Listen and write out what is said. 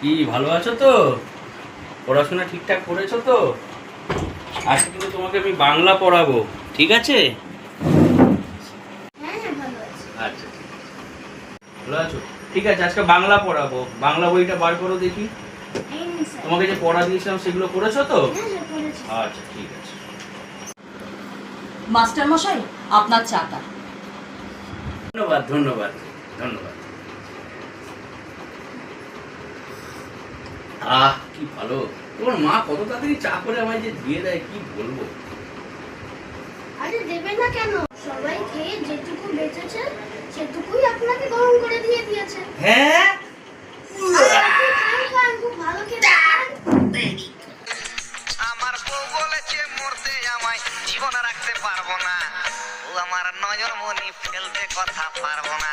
কি ভালো আছো তো? পড়াশোনা ঠিকঠাক করেছো তো? আজকে কিন্তু তোমাকে আমি বাংলা পড়াবো, ঠিক আছে? হ্যাঁ হ্যাঁ ভালো আছি। আচ্ছা, ভালো আছো? ঠিক আছে, আজকে বাংলা পড়াবো। বাংলা বইটা বার করো দেখি। এই নিন স্যার। তোমাকে যে পড়া দিয়েছিলাম সেগুলো করেছো তো? হ্যাঁ হ্যাঁ করেছি। আচ্ছা, ঠিক আছে। মাস্টার মশাই, আপনার চাটা। ধন্যবাদ ধন্যবাদ ধন্যবাদ। কি ভালো! তোমার মা কত তাড়াতাড়ি চা করে আমায় যে দিয়ে দেয়, কি বলবো। আরে দেবে না কেন? সবাই খেয়ে যেটুকু বেঁচেছে সেটুকুই আপনাকে গরম করে দিয়ে দিয়েছে। হ্যাঁ, আর আপনি খান খান, খুব ভালো খেতে খান। আমার বউ বলেছে মরতে আমায় জীবন রাখতে পারবো না, ও আমার নজর মনি ফেলতে কথা পারবো না।